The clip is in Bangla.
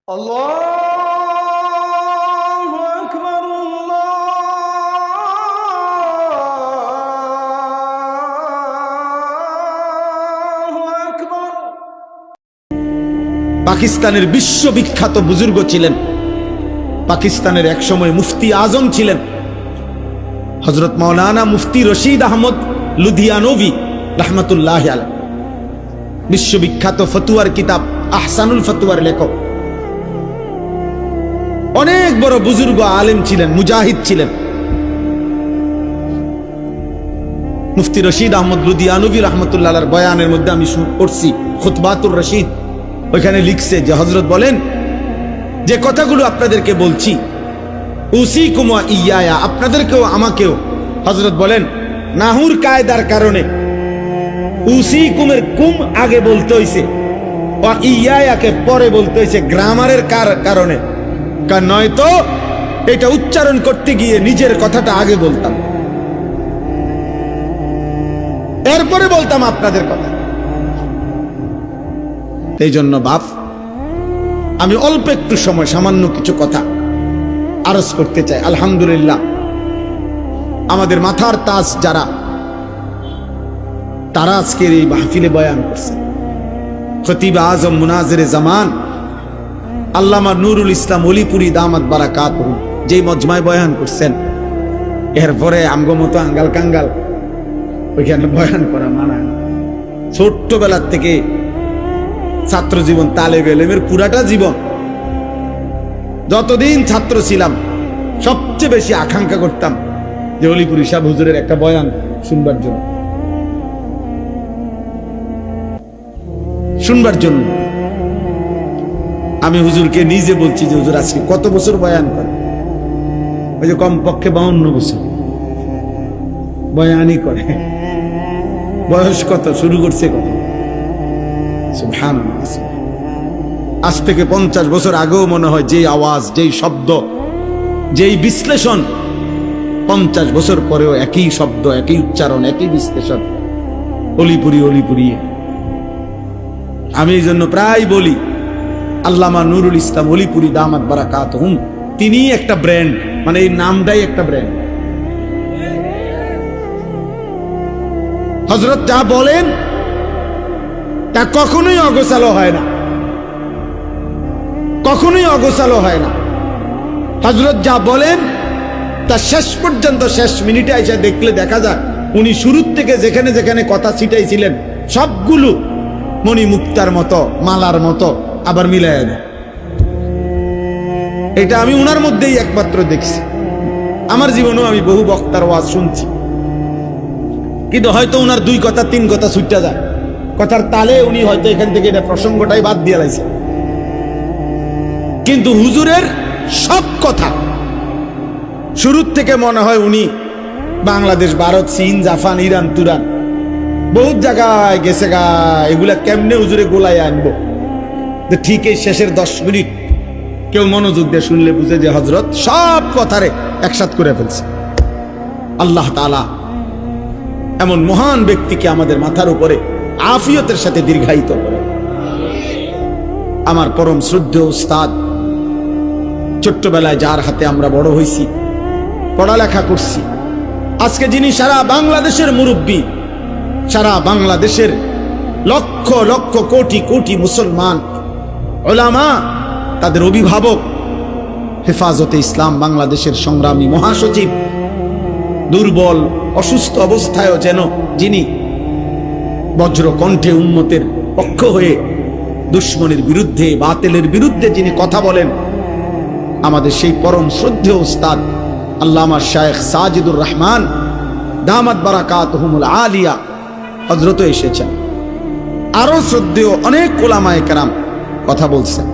আল্লাহু আকবার, আল্লাহু আকবার। পাকিস্তানের বিশ্ববিখ্যাত বুজুর্গ ছিলেন, পাকিস্তানের একসময় মুফতি আজম ছিলেন হযরত মাওলানা মুফতি রশিদ আহমদ লুধিয়ানভি রাহমাতুল্লাহ আলাইহি। বিশ্ববিখ্যাত ফতুয়ার কিতাব আহসানুল ফতুয়ার লেখক, অনেক বড় বুজুর্গ আলেম ছিলেন, মুজাহিদ ছিলেন। মুফতি রশিদ আহমদ লুধিয়ানভি রাহমাতুল্লাহ আলাইহির বয়ানের মধ্যে আমি পড়ছি খুতবাতুর রশিদ, ওইখানে লিখছে যে হযরত বলেন যে কথাগুলো আপনাদেরকে বলছি, উসিকুম ওয়া ইয়ায়া, আপনাদেরকেও আমাকেও, হযরত বলেন নাহুর কায়দার কারণে উসিকুমের কুম আগে বলতে হইছে, ওয়া ইয়ায়াকে পরে বলতে হইছে গ্রামারের কারণে। কারণ নয়তো এটা উচ্চারণ করতে গিয়ে নিজের কথাটা আগে বলতাম, এরপরে বলতাম আপনাদের কথা। এই জন্য বাপ, আমি অল্প একটু সময় সামান্য কিছু কথা আরজ করতে চাই। আলহামদুলিল্লাহ, আমাদের মাথার তাজ যারা, তারা আজকের এই মাহফিলে বয়ান করছে। খতিব আজম মুনাজিরে জামান আল্লামা নুরুল ইসলাম অলিপুরি দামাত বারাকাতুহু যেই মজমায় বয়ান করছেন, এরপরে আমগো মতো আঙ্গাল কাঙ্গাল ওইখানে বয়ান করা মানা। ছোট্টবেলার থেকে ছাত্র জীবন, তালেবে ইলমের পুরাটা জীবন, যতদিন ছাত্র ছিলাম সবচেয়ে বেশি আকাঙ্ক্ষা করতাম যে অলিপুরি সাহেব হুজুরের একটা বয়ান শুনবার জন্য। আমি হুজুরকে নিজে বলছি যে হুজুর আজকে কত বছর বয়ান করে? ওই যে কমপক্ষে 52 বছর বয়ানই করে। বয়স কত, শুরু করছে কত? সুবহানাল্লাহ। আজ থেকে 50 বছর আগেও মনে হয় যেই আওয়াজ, যেই শব্দ, যেই বিশ্লেষণ, 50 বছর পরেও একই শব্দ, একই উচ্চারণ, একই বিশ্লেষণ, অলিপুরি অলিপুরি। আমি এই জন্য প্রায় বলি আল্লামা নুরুল ইসলাম অলিপুরি দামাত বারাকাতুহুম তিনি একটা ব্র্যান্ড, মানে এই নামটাই একটা ব্র্যান্ড। হযরত যা বলেন তা কখনোই অগোছালো হয় না, কখনোই অগোছালো হয় না। হযরত যা বলেন তা শেষ পর্যন্ত, শেষ মিনিটে এসে দেখলে দেখা যায় উনি শুরুর থেকে যেখানে যেখানে কথা ছিটাইছিলেন সবগুলো মণি মুক্তার মতো, মালার মতো আবার মিলাই দেয়। এটা আমি উনার মধ্যেই একমাত্র দেখছি। আমার জীবনেও আমি বহু বক্তার ওয়াজ শুনছি, কিন্তু হয়তো উনার 2 কথা 3 কথা ছুটতে যায়, কথার তালে উনি হয়তো এখান থেকে এটা প্রসঙ্গটাই বাদ দিয়ে লাইছে। কিন্তু হুজুরের সব কথা শুরুর থেকে মনে হয় উনি বাংলাদেশ, ভারত, চীন, জাপান, ইরান, তুরান বহুত জায়গায় গেছে গা, এগুলা কেমনে হুজুরে গোলায় আনবো। ঠিক এই শেষের 10 মিনিট কেউ মনোযোগ দিয়ে শুনলে বুঝে যে হযরত সব কথারে একসাথ করে ফেলছে। আল্লাহ তাআলা এমন মহান ব্যক্তিকে আমাদের মাথার উপরে আফিয়তের সাথে দীর্ঘায়িত করে। আমার পরম শ্রদ্ধেয় উস্তাদ, ছোট্টবেলায় যার হাতে আমরা বড় হইছি, পড়ালেখা করছি, আজকে যিনি সারা বাংলাদেশের মুরব্বী, সারা বাংলাদেশের লক্ষ লক্ষ কোটি কোটি মুসলমান উলামা, তাদের অভিভাবক, হেফাজতে ইসলাম বাংলাদেশের সংগ্রামী মহাসচিব, দুর্বল অসুস্থ অবস্থায়ও যেন যিনি বজ্র কণ্ঠে উম্মতের পক্ষ হয়ে দুশ্মনের বিরুদ্ধে, বাতিলের বিরুদ্ধে যিনি কথা বলেন, আমাদের সেই পরম শ্রদ্ধেয় উস্তাদ আল্লামা শায়েখ সাজিদুর রহমান দামাত বারাকাতুহুমুল আলিয়া হযরত এসেছেন। আরো শ্রদ্ধেয় অনেক উলামায়ে কেরাম কথা বলছেন।